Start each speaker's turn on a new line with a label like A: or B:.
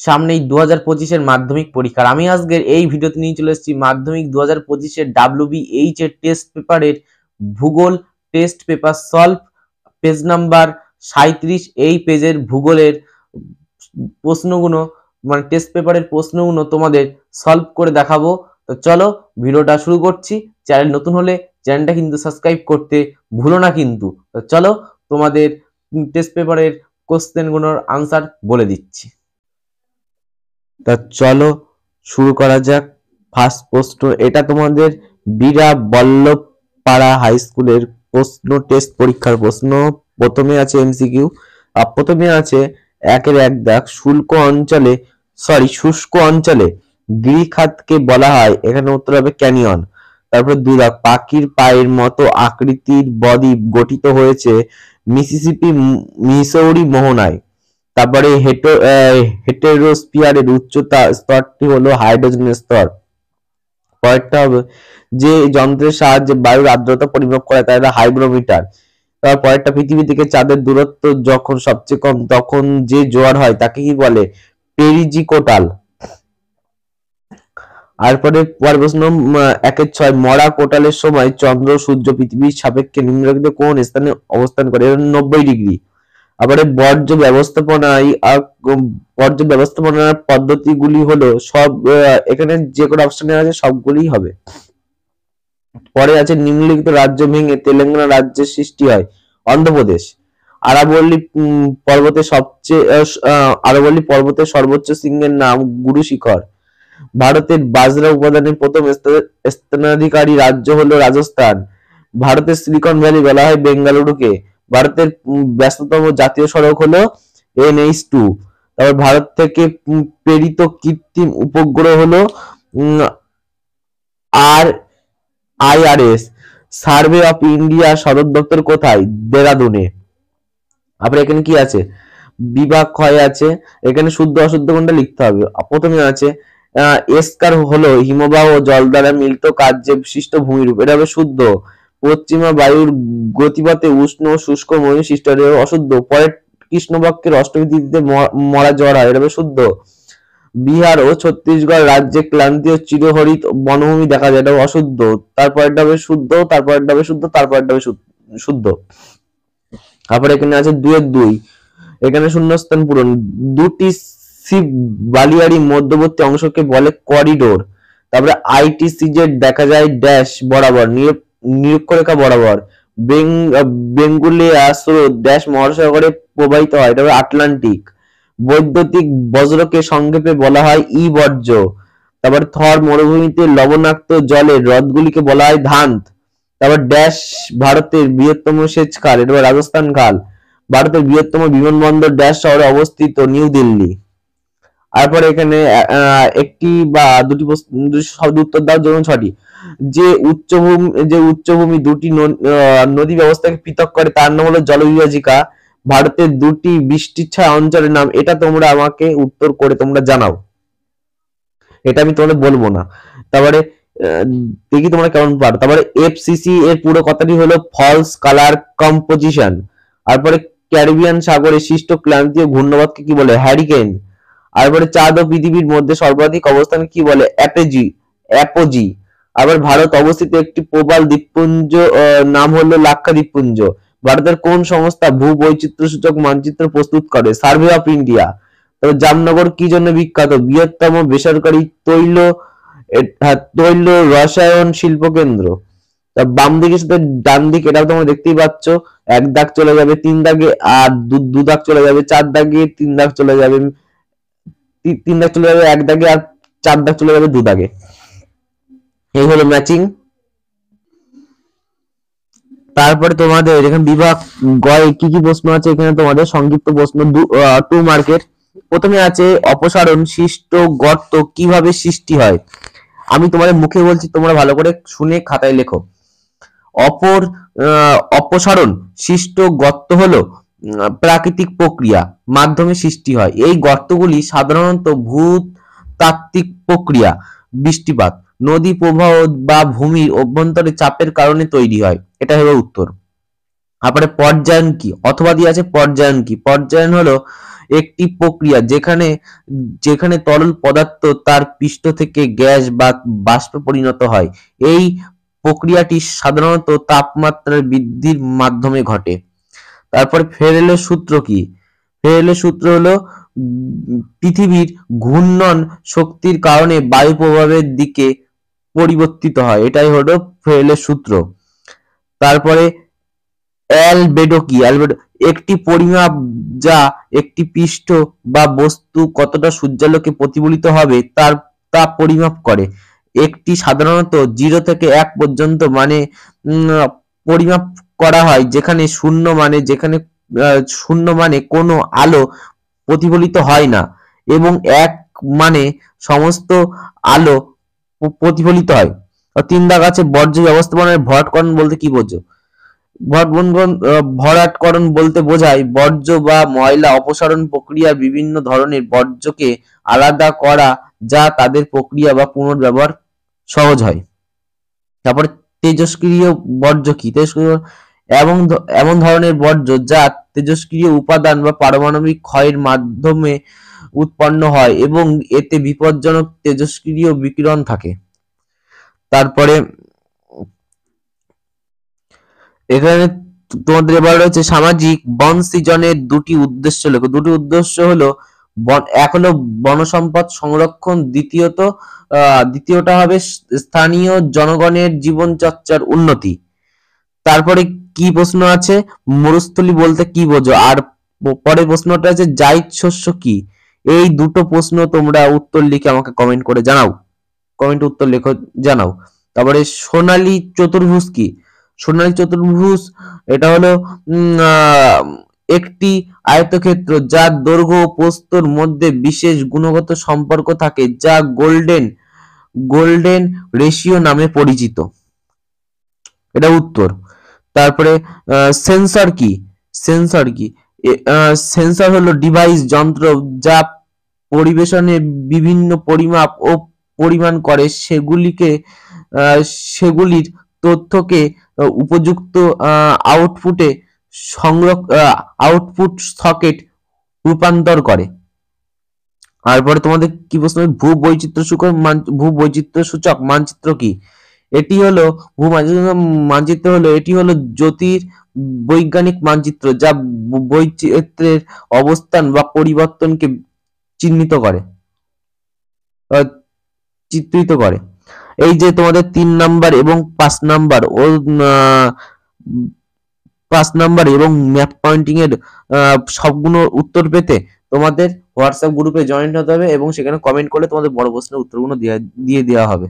A: সামনেই 2025-এর মাধ্যমিক পরীক্ষার আমি আজকের এই ভিডিওতে নিয়ে চলে এসেছি মাধ্যমিক 2025-এর WBH এর টেস্ট পেপারের ভূগোল test paper solve page number 37। এই পেজের ভূগোলের প্রশ্নগুলো মানে টেস্ট পেপারের প্রশ্নগুলো তোমাদের সলভ করে দেখাবো। তো চলো ভিডিওটা শুরু করছি। চ্যানেল নতুন হলে চ্যানেলটা কিন্তু সাবস্ক্রাইব করতে ভুলো না কিন্তু। তো চলো তোমাদের টেস্ট পেপারের কোশ্চেনগুলোর আনসার বলে দিচ্ছি। তা চলো শুরু করা যাক। ফার্স্ট প্রশ্ন, এটা তোমাদের বীরা বল্লভ পাড়া হাই স্কুলের প্রশ্ন, টেস্ট পরীক্ষার প্রশ্ন। প্রথমে আছে এমসিকিউ, প্রথমে আছে 1-1 দাগ, শুষ্ক অঞ্চলে গিরিখাতকে বলা হয়, এখানে উত্তর হবে ক্যানিয়ন। তারপরে 2 দাগ, পাখির পায়ের মতো আকৃতির বদ্বীপ গঠিত হয়েছে মিসৌরি মোহনায়। তারপরে হেটেরোস্ফিয়ারের উচ্চতা স্তরটি হলো হাইড্রোজেনের স্তর। পরেরটা হবে যে যন্ত্রের সাহায্যে বায়ুর আর্দ্রতা পরিমাপ করা তার হাইগ্রোমিটার। তারপরেরটা, পৃথিবী থেকে চাঁদের দূরত্ব যখন সবচেয়ে কম তখন যে জোয়ার হয় তাকে কি বলে? পেরিজিকোটাল। তারপরে প্রশ্ন 1-6, মরা কোটালের সময় চন্দ্র সূর্য পৃথিবীর সাপেক্ষে নিম্নলিখিত কোন স্থানে অবস্থান করে? 90 ডিগ্রি। আবার বর্জ্য ব্যবস্থাপনার পদ্ধতিগুলি হলো সব, এখানে যে কোনো অপশনে আছে সবগুলি হবে। পরে আছে নিম্নলিখিত রাজ্য ভেঙে তেলেঙ্গানা রাজ্যের সৃষ্টি হয়? অন্ধ্রপ্রদেশ। আরাবল্লী পর্বতের সর্বোচ্চ শৃঙ্গের নাম গুরু শিখর। ভারতের বাজরা উপাদানের প্রথম স্থানাধিকারী রাজ্য হলো রাজস্থান। ভারতের সিলিকন ভ্যালি বলা হয় বেঙ্গালুরুকে। ভারতের ব্যস্ততম জাতীয় সড়ক হলো NH2। তারপর ভারত থেকে প্রেরিত কৃত্রিম উপগ্রহ হলো IRS। সার্ভে অফ ইন্ডিয়া সদর দপ্তর কোথায়? দেরাদুনে। আবার এখানে কি আছে? বিভাগ ক্ষয় আছে, এখানে শুদ্ধ অশুদ্ধ কোনটা লিখতে হবে। প্রথমে আছে এসকার হলো হিমবাহ ও জল দ্বারা মিলিত কার্যে বিশিষ্ট ভূমিরূপ, এটা হবে শুদ্ধ। পশ্চিমা বায়ুর গতিপথে উষ্ণ ও শুষ্ক মরুভূমি সৃষ্টি হয়, এটা অশুদ্ধ। পরে কৃষ্ণপক্ষের অষ্টমী তিথিতে মরা জ্বর হয়, এটা হবে শুদ্ধ। বিহার ও ছত্তিশগড় রাজ্যে ক্লান্তীয় চিরহরিত বনভূমি দেখা যায়, এটা অশুদ্ধ। তারপরটা হবে শুদ্ধ, তারপরটা হবে শুদ্ধ, তারপরটা হবে শুদ্ধ। তারপর এখানে আছে 2-2, এখানে শূন্যস্থান পূরণ। দুটি শিব বালিয়াড়ি মধ্যবর্তী অংশকে বলে করিডোর। তারপরে ITCZ দেখা যায় ড্যাশ বরাবর, নিরক্ষরেখা বরাবর। বেঙ্গুলিয়া স্রোত ড্যাশ মহাসাগরে প্রবাহিত হয়, এটা হবে আটলান্টিক। বৈদ্যুতিক বজ্রকে সংক্ষেপে বলা হয় বর্জ্য। তারপর থর মরুভূমিতে লবণাক্ত জলের হ্রদগুলিকে বলা হয় ধান্ত। তারপর ড্যাশ ভারতের বৃহত্তম সেচ খাল, এটা রাজস্থান খাল। ভারতের বৃহত্তম বিমানবন্দর ড্যাশ শহরে অবস্থিত? নিউ দিল্লি। তারপরে এখানে একটি বা দুটি শব্দ উত্তর দাও যেমন 6টি। যে উচ্চভূমি দুটি নদী ব্যবস্থাকে পৃথক করে তার নাম হলো জলবিভাজিকা। ভারতের দুটি বৃষ্টির ছায়া অঞ্চলের নাম, এটা তোমরা আমাকে উত্তর করে তোমরা জানাও, এটা আমি তোমাদের বলবো না। তারপরে দেখি তোমরা কেমন পারো। তারপরে FCC এর পুরো কথাটি হলো ফলস কালার কম্পোজিশন। তারপরে ক্যারিবিয়ান সাগরে সৃষ্ট ক্রান্তীয় ঘূর্ণিঝড়কে কি বলে? হ্যারিকেন। তারপরে চাঁদ ও পৃথিবীর মধ্যে সর্বাধিক অবস্থান কি বলে? অ্যাপোজি। আবার ভারত অবস্থিত একটি প্রবাল দ্বীপপুঞ্জ নাম হলো লাক্ষাদ্বীপপুঞ্জ। ভারতের কোন সংস্থা ভূবৈচিত্র্য সূচক মানচিত্র প্রস্তুত করে? Survey of India. তবে জামনগর কি জন্য বিখ্যাত? বৃহত্তম বেসরকারি তৈল রসায়ন শিল্প কেন্দ্র। বাম দিকের সাথে ডান দিক, এটাও তোমরা দেখতেই পাচ্ছ। 1 দাগ চলে যাবে 3 দাগে, আর 2 দাগ চলে যাবে 4 দাগে, 3 দাগ চলে যাবে 1 দাগে, আর 4 দাগ চলে যাবে 2 দাগে। এই হলো ম্যাচিং। তারপরে তোমাদের এখানে বিভাগ গয় কি কি প্রশ্ন আছে, এখানে তোমাদের সংক্ষিপ্ত প্রশ্ন 2 মার্কের। প্রথমে আছে অপসারণ সৃষ্ট গর্ত কিভাবে সৃষ্টি হয়? আমি তোমাদের মুখে বলছি, তোমরা ভালো করে শুনে খাতায় লেখো। অপসারণ সৃষ্ট গর্ত হলো প্রাকৃতিক প্রক্রিয়া মাধ্যমে সৃষ্টি হয়। এই গর্তগুলি সাধারণত ভূতাত্ত্বিক প্রক্রিয়া, বৃষ্টিপাত, নদী প্রবাহ বা ভূমির অভ্যন্তরে চাপের কারণে তৈরি হয়, এটা হলো উত্তর। তারপরে পর্যায়ন কি? অথবা দিয়ে আছে পর্যায়ন কি? পর্যায়ন হলো একটি প্রক্রিয়া যেখানে যেখানে তরল পদার্থ তার পৃষ্ঠ থেকে গ্যাস বা বাষ্পে পরিণত হয়। এই প্রক্রিয়াটি সাধারণত তাপমাত্রার বৃদ্ধির মাধ্যমে ঘটে। তারপর ফ্যারাডের সূত্র কি? ফ্যারাডের সূত্র হলো পৃথিবীর ঘূর্ণন শক্তির কারণে বায়ু প্রবাহের দিকে পরিবর্তিত হয়, এটাই হলো ফ্যারাডের সূত্র। তারপরে অ্যালবেডো কি? অ্যালবেডো একটি পরিমাপ যা একটি পৃষ্ঠ বা বস্তু কতটা সূর্যালোকে প্রতিফলিত হবে তা পরিমাপ করে। একটি সাধারণত 0 থেকে 1 পর্যন্ত মানে পরিমাপ করা হয়, যেখানে শূন্য মানে কোনো আলো প্রতিফলিত হয় না এবং 1 মানে সমস্ত আলো প্রতিফলিত হয়। 3 দাগ আছে বর্জ্য ব্যবস্থাপনায় ভরাটকরণ বলতে কি বোঝো? ভরাটকরণ বলতে বোঝায় বর্জ্য বা ময়লা অপসারণ প্রক্রিয়া বিভিন্ন ধরনের বর্জ্যকে আলাদা করা যা তাদের প্রক্রিয়া বা পুনর্ব্যবহার সহজ হয়। তারপরে তেজস্ক্রিয় বর্জ্য কি? এমন ধরনের বর্জ্য যা তেজস্ক্রিয় উপাদান বা পারমাণবিক ক্ষয়ের মাধ্যমে উৎপন্ন হয় এবং এতে বিপজ্জনক তেজস্ক্রিয় বিকিরণ থাকে। তারপরে এখানে তোমাদের এবার রয়েছে সামাজিক বন সৃজনের দুটি উদ্দেশ্য লেখো। দুটি উদ্দেশ্য হলো এক হলো বনসম্পদ সংরক্ষণ, দ্বিতীয়টা হবে স্থানীয় জনগণের জীবনচর্চার উন্নতি। তারপরে কি প্রশ্ন আছে? মরুস্থলী বলতে কি বোঝো? আর পরের প্রশ্নটা আছে জায়িদ শস্য কি? এই দুটো প্রশ্ন তোমরা উত্তর লিখে আমাকে কমেন্ট করে জানাও। কমেন্টে উত্তর লেখো, জানাও। তারপরে সোনালী চতুর্ভুজ কি? সোনালী চতুর্ভুজ এটা হলো একটি আয়তক্ষেত্র যার দৈর্ঘ্য ও প্রস্থের মধ্যে বিশেষ গুণগত সম্পর্ক থাকে যা গোল্ডেন রেশিও নামে পরিচিত। এটা উত্তর। তারপরে সেন্সর কি? সেন্সর কি? সেন্সর হলো ডিভাইস, যন্ত্র যা পরিবেশনে বিভিন্ন পরিমাপ ও পরিমাণ করে সেগুলির তথ্যকে উপযুক্ত আউটপুট সকেট রূপান্তর করে। তারপরে তোমাদের কি প্রশ্ন? ভূবৈচিত্র্য সূচক মানচিত্র কি? এটি হলো মানচিত্র হলো এটি হলো জ্যোতির বৈজ্ঞানিক মানচিত্র যা বৈচিত্র্যের অবস্থান বা পরিবর্তনকে চিত্রিত করে। এই যে তোমাদের 3 নাম্বার এবং 5 নাম্বার ও 5 নাম্বার এবং ম্যাপ পয়েন্টিং এর সবগুলো উত্তর পেতে তোমাদের হোয়াটসঅ্যাপ গ্রুপে জয়েন হতে হবে এবং সেখানে কমেন্ট করলে তোমাদের বড় প্রশ্নের উত্তরগুলো দিয়ে দেওয়া হবে।